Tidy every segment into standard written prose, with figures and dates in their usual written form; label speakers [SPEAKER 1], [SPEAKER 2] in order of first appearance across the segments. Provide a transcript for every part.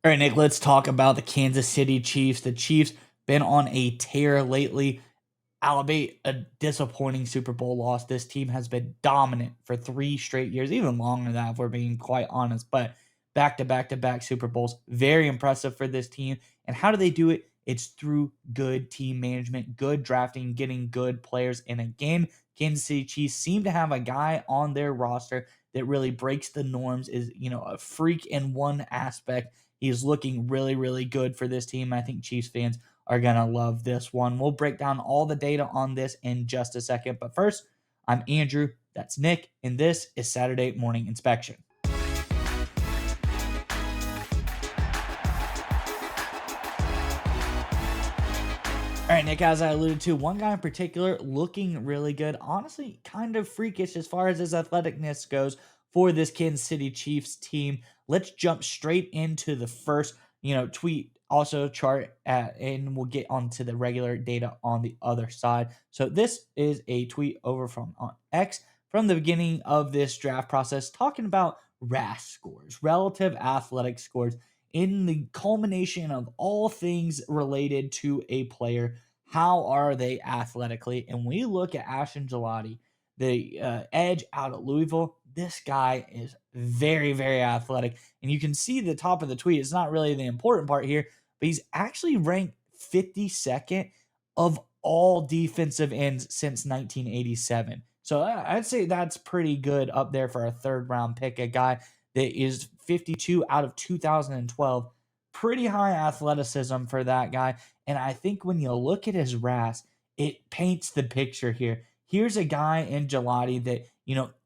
[SPEAKER 1] All right, Nick, let's talk about the Kansas City Chiefs. The Chiefs been on a tear lately. Albeit a disappointing Super Bowl loss. This team has been dominant for 3 straight years, even longer than that, if we're being quite honest. But back to back to back Super Bowls, very impressive for this team. And how do they do it? It's through good team management, good drafting, getting good players. And again, Kansas City Chiefs seem to have a guy on their roster that really breaks the norms, is a freak in one aspect. He is looking really, really good for this team. I think Chiefs fans are going to love this one. We'll break down all the data on this in just a second. But first, I'm Andrew. That's Nick. And this is Saturday Morning Inspection. All right, Nick, as I alluded to, one guy in particular looking really good. Honestly, kind of freakish as far as his athleticness goes for this Kansas City Chiefs team. Let's jump straight into the first, tweet, also chart, and we'll get onto the regular data on the other side. So this is a tweet over from on X from the beginning of this draft process, talking about RAS scores, relative athletic scores, in the culmination of all things related to a player. How are they athletically? And we look at Ashton Gelati, the edge out of Louisville. This guy is very, very athletic. And you can see the top of the tweet. It's not really the important part here, but he's actually ranked 52nd of all defensive ends since 1987. So I'd say that's pretty good up there for a third round pick. A guy that is 52 out of 2012. Pretty high athleticism for that guy. And I think when you look at his RAS, it paints the picture here. Here's a guy in Gelati that,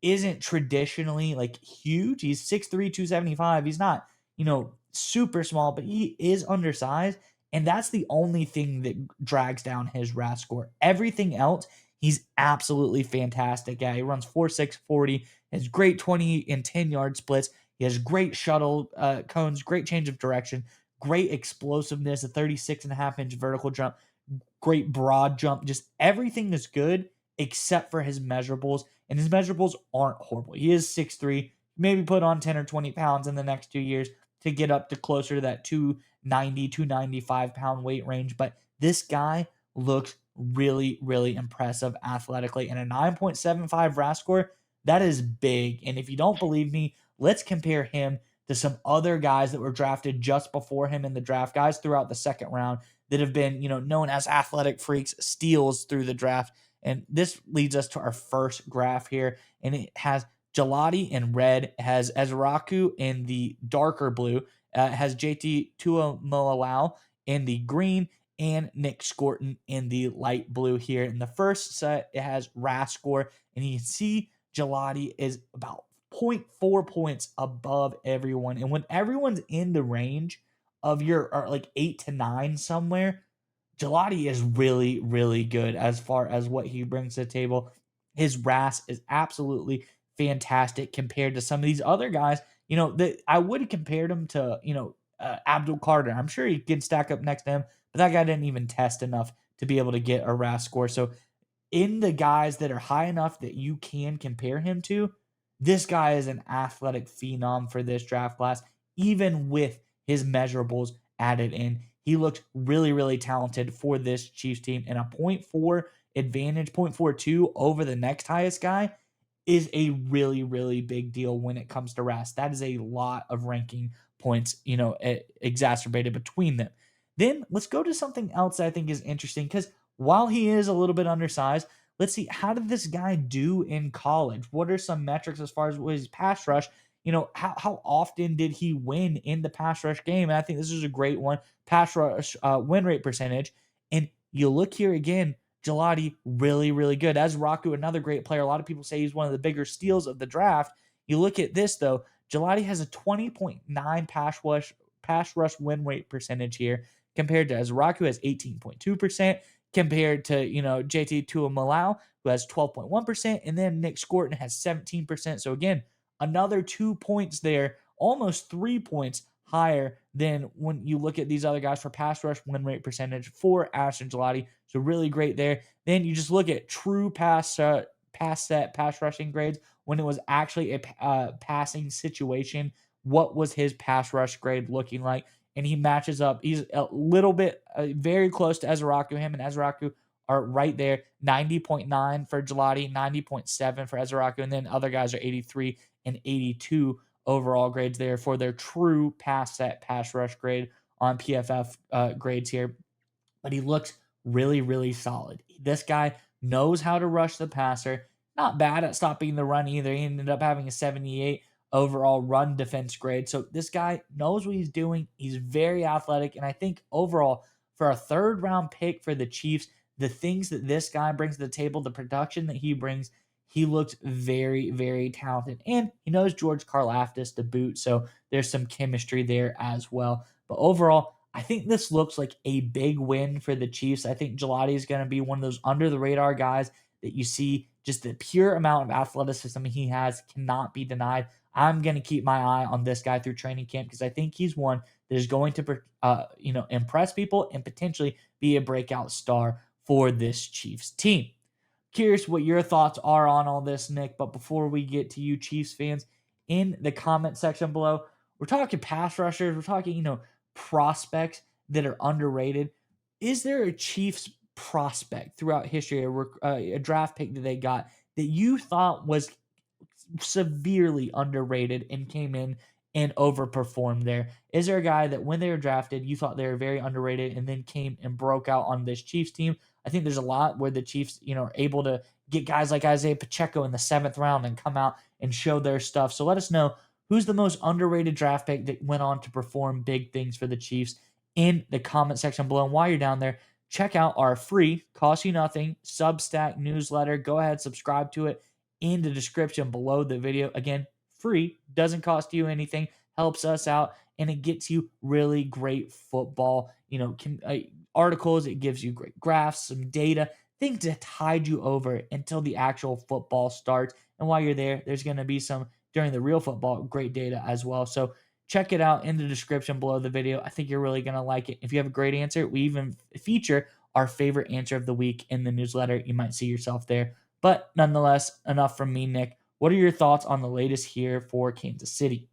[SPEAKER 1] isn't traditionally like huge. He's 6'3, 275. He's not, super small, but he is undersized. And that's the only thing that drags down his RAS score. Everything else, he's absolutely fantastic. Yeah, he runs 4.6 40, has great 20 and 10-yard splits. He has great shuttle cones, great change of direction, great explosiveness, a 36.5-inch vertical jump, great broad jump. Just everything is good except for his measurables. And his measurables aren't horrible. He is 6'3, maybe put on 10 or 20 pounds in the next 2 years to get up to closer to that 290, 295-pound weight range. But this guy looks really, really impressive athletically. And a 9.75 RAS score, that is big. And if you don't believe me, let's compare him to some other guys that were drafted just before him in the draft, guys throughout the second round that have been, known as athletic freaks, steals through the draft. And this leads us to our first graph here, and it has Gelati in red, has Ezraku in the darker blue, has JT Tuamoloau in the green, and Nick Scorton in the light blue here. In the first set, it has RAS score, and you can see Gelati is about zero point 0.4 points above everyone. And when everyone's in the range of your like 8 to 9 somewhere, Gelati is really, really good as far as what he brings to the table. His RAS is absolutely fantastic compared to some of these other guys. That I would have compared him to, Abdul Carter. I'm sure he can stack up next to him, but that guy didn't even test enough to be able to get a RAS score. So, in the guys that are high enough that you can compare him to, this guy is an athletic phenom for this draft class, even with his measurables added in. He looks really, really talented for this Chiefs team, and a point 0.4 advantage, 0.42 over the next highest guy is a really, really big deal when it comes to RAS. That is a lot of ranking points, exacerbated between them. Then let's go to something else that I think is interesting because while he is a little bit undersized, let's see, how did this guy do in college? What are some metrics as far as his pass rush? How often did he win in the pass rush game? And I think this is a great one. Pass rush win rate percentage. And you look here again, Gelati, really, really good. As Raku, another great player. A lot of people say he's one of the bigger steals of the draft. You look at this, though, Gelati has a 20.9 pass rush win rate percentage here compared to Azraku has 18.2%, compared to, JT Tuamalau, who has 12.1%, and then Nick Scorton has 17%. So again, another 2 points there, almost 3 points higher than when you look at these other guys for pass rush win rate percentage for Ashton Gelati. So really great there. Then you just look at true pass set pass rushing grades when it was actually a passing situation what was his pass rush grade looking like, and he matches up. He's a little bit very close to Ezraku. Him and Ezraku are right there. 90.9 for Gelati, 90.7 for Ezraku, and then other guys are 83 and 82 overall grades there for their true pass set pass rush grade on PFF grades here. But he looks really, really solid. This guy knows how to rush the passer. Not bad at stopping the run either. He ended up having a 78 overall run defense grade. So this guy knows what he's doing. He's very athletic. And I think overall, for a third round pick for the Chiefs, the things that this guy brings to the table, the production that he brings, he looks very, very talented. And he knows George Karlaftis to boot. So there's some chemistry there as well. But overall, I think this looks like a big win for the Chiefs. I think Gelati is going to be one of those under the radar guys that you see. Just the pure amount of athleticism he has cannot be denied. I'm going to keep my eye on this guy through training camp because I think he's one that is going to, impress people and potentially be a breakout star for this Chiefs team. Curious what your thoughts are on all this, Nick. But before we get to you, Chiefs fans, in the comment section below, we're talking pass rushers. We're talking, prospects that are underrated. Is there a Chiefs prospect throughout history, a draft pick that they got that you thought was severely underrated and came in and overperformed there? Is there a guy that when they were drafted, you thought they were very underrated and then came and broke out on this Chiefs team? I think there's a lot where the Chiefs, are able to get guys like Isaiah Pacheco in the 7th round and come out and show their stuff. So let us know who's the most underrated draft pick that went on to perform big things for the Chiefs in the comment section below. And while you're down there, check out our free, cost you nothing, Substack newsletter. Go ahead, subscribe to it in the description below the video. Again, free, doesn't cost you anything, helps us out, and it gets you really great football, articles. It gives you great graphs, some data, things to tide you over until the actual football starts. And while you're there, there's going to be some during the real football, great data as well. So check it out in the description below the video. I think you're really going to like it. If you have a great answer, we even feature our favorite answer of the week in the newsletter. You might see yourself there. But nonetheless, enough from me, Nick. What are your thoughts on the latest here for Kansas City?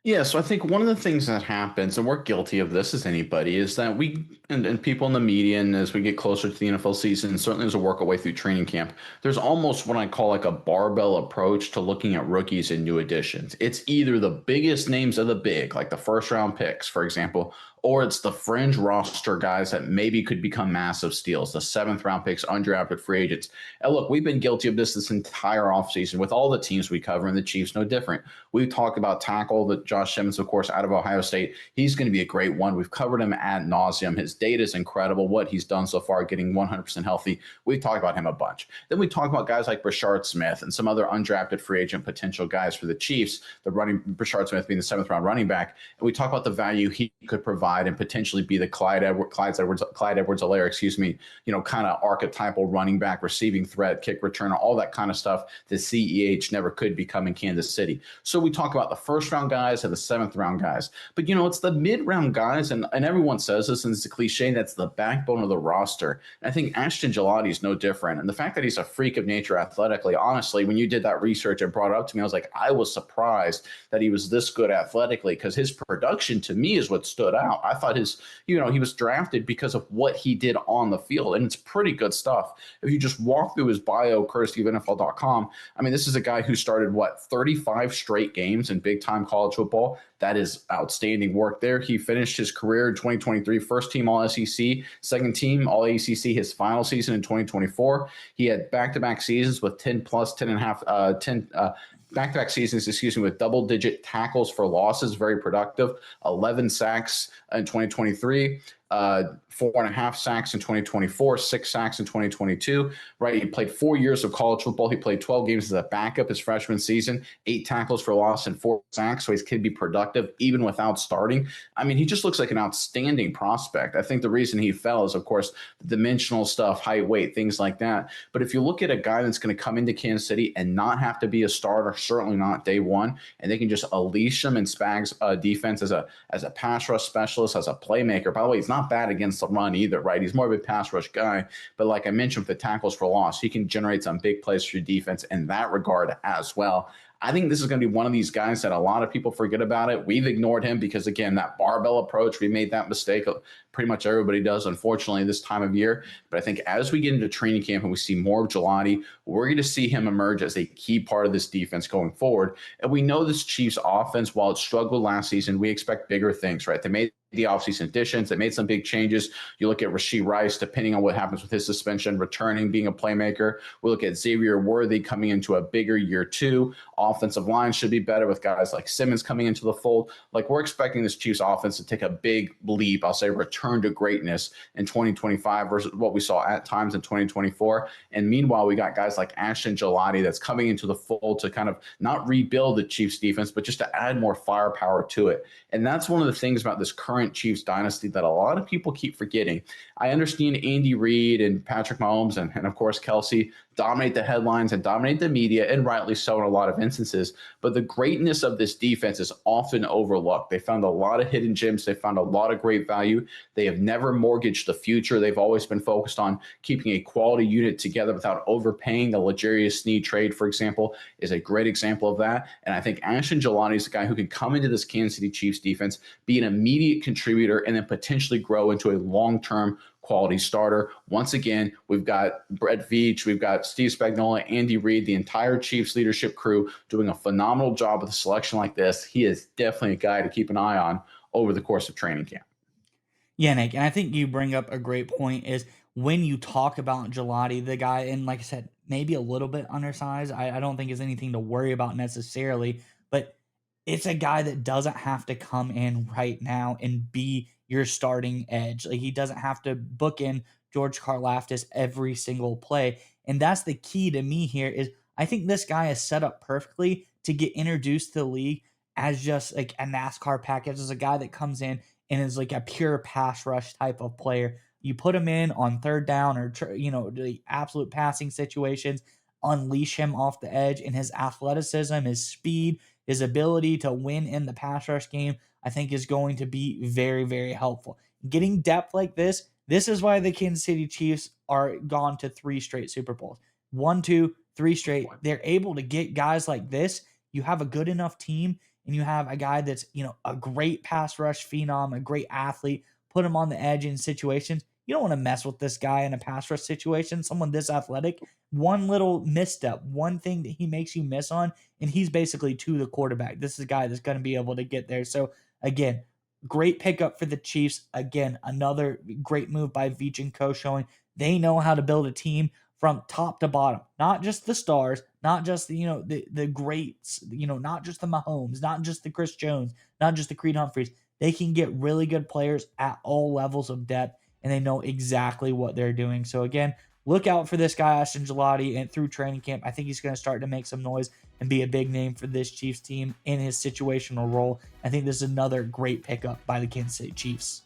[SPEAKER 2] Yeah, so I think one of the things that happens, and we're guilty of this as anybody, is that and people in the media, and as we get closer to the NFL season, certainly as we work our way through training camp, there's almost what I call like a barbell approach to looking at rookies and new additions. It's either the biggest names of the big, like the first round picks, for example, or it's the fringe roster guys that maybe could become massive steals, the 7th round picks, undrafted free agents. And look, we've been guilty of this entire offseason with all the teams we cover, and the Chiefs no different. We've talked about tackle, that Josh Simmons, of course, out of Ohio State. He's going to be a great one. We've covered him ad nauseum. His data is incredible, what he's done so far, getting 100% healthy. We've talked about him a bunch. Then we talk about guys like Brashard Smith and some other undrafted free agent potential guys for the Chiefs, Brashard Smith being the 7th round running back. And we talk about the value he could provide and potentially be the Clyde Edwards-Helaire, kind of archetypal running back, receiving threat, kick returner, all that kind of stuff that CEH never could become in Kansas City. So we talk about the first round guys and the 7th round guys, but it's the mid round guys, and everyone says this, and it's a cliche, that's the backbone of the roster. And I think Ashton Gelati is no different. And the fact that he's a freak of nature athletically, honestly, when you did that research and brought it up to me, I was surprised that he was this good athletically, because his production to me is what stood out. I thought he was drafted because of what he did on the field, and it's pretty good stuff. If you just walk through his bio, courtesy of NFL.com, I mean, this is a guy who started 35 straight games in big time college football. That is outstanding work there. He finished his career in 2023, first team All SEC, second team All ACC his final season in 2024. He had back-to-back seasons with 10 plus, 10 and a half, 10 back-to-back seasons, with double-digit tackles for losses, very productive, 11 sacks in 2023, 4.5 sacks in 2024, 6 sacks in 2022, right? He played 4 years of college football. He played 12 games as a backup his freshman season, 8 tackles for loss and 4 sacks, so he can be productive even without starting. I mean, he just looks like an outstanding prospect. I think the reason he fell is, of course, the dimensional stuff, height, weight, things like that. But if you look at a guy that's going to come into Kansas City and not have to be a starter, certainly not day one, and they can just unleash him in Spags' defense as a pass rush specialist, as a playmaker. By the way, he's not bad against the run either, right? He's more of a pass rush guy. But like I mentioned, with the tackles for loss, he can generate some big plays for your defense in that regard as well. I think this is going to be one of these guys that a lot of people forget about it. We've ignored him because, again, that barbell approach, we made that mistake. Pretty much everybody does, unfortunately, this time of year. But I think as we get into training camp and we see more of Gelati, we're going to see him emerge as a key part of this defense going forward. And we know this Chiefs offense, while it struggled last season, we expect bigger things, right? They made the offseason additions. They made some big changes. You look at Rashee Rice, depending on what happens with his suspension, returning, being a playmaker. We look at Xavier Worthy coming into a bigger year two. Offensive line should be better with guys like Simmons coming into the fold. Like, we're expecting this Chiefs offense to take a big leap, I'll say return to greatness in 2025 versus what we saw at times in 2024. And meanwhile, we got guys like Ashton Gelati that's coming into the fold to kind of not rebuild the Chiefs defense, but just to add more firepower to it. And that's one of the things about this current Chiefs dynasty that a lot of people keep forgetting. I understand Andy Reid and Patrick Mahomes and of course Kelsey dominate the headlines and dominate the media, and rightly so in a lot of instances. But the greatness of this defense is often overlooked. They found a lot of hidden gems. They found a lot of great value. They have never mortgaged the future. They've always been focused on keeping a quality unit together without overpaying. The L'Jarius Sneed trade, for example, is a great example of that. And I think Ashton Gelati is the guy who can come into this Kansas City Chiefs defense, be an immediate contributor, and then potentially grow into a long-term quality starter. Once again, we've got Brett Veach, we've got Steve Spagnuolo, Andy Reid, the entire Chiefs leadership crew doing a phenomenal job with a selection like this. He is definitely a guy to keep an eye on over the course of training camp.
[SPEAKER 1] Yeah, Nick, and I think you bring up a great point is when you talk about Gelati, the guy, and like I said, maybe a little bit undersized. I don't think is anything to worry about necessarily, but it's a guy that doesn't have to come in right now and be your starting edge. Like, he doesn't have to book in George Karlaftis every single play. And that's the key to me here is I think this guy is set up perfectly to get introduced to the league as just like a NASCAR package, as a guy that comes in and is like a pure pass rush type of player. You put him in on third down or the absolute passing situations, unleash him off the edge, and his athleticism, his speed, his ability to win in the pass rush game, I think is going to be very, very helpful. Getting depth like this is why the Kansas City Chiefs are gone to three straight Super Bowls. One, two, three straight. They're able to get guys like this. You have a good enough team and you have a guy that's, a great pass rush phenom, a great athlete, put him on the edge in situations. You don't want to mess with this guy in a pass rush situation, someone this athletic. One little misstep, one thing that he makes you miss on, and he's basically to the quarterback. This is a guy that's going to be able to get there. So, again, great pickup for the Chiefs. Again, another great move by Veach and Co. showing they know how to build a team from top to bottom, not just the stars, not just the greats, not just the Mahomes, not just the Chris Jones, not just the Creed Humphreys. They can get really good players at all levels of depth, and they know exactly what they're doing. So again, look out for this guy Ashton Gelati, and through training camp, I think he's going to start to make some noise and be a big name for this Chiefs team in his situational role. I think this is another great pickup by the Kansas City Chiefs.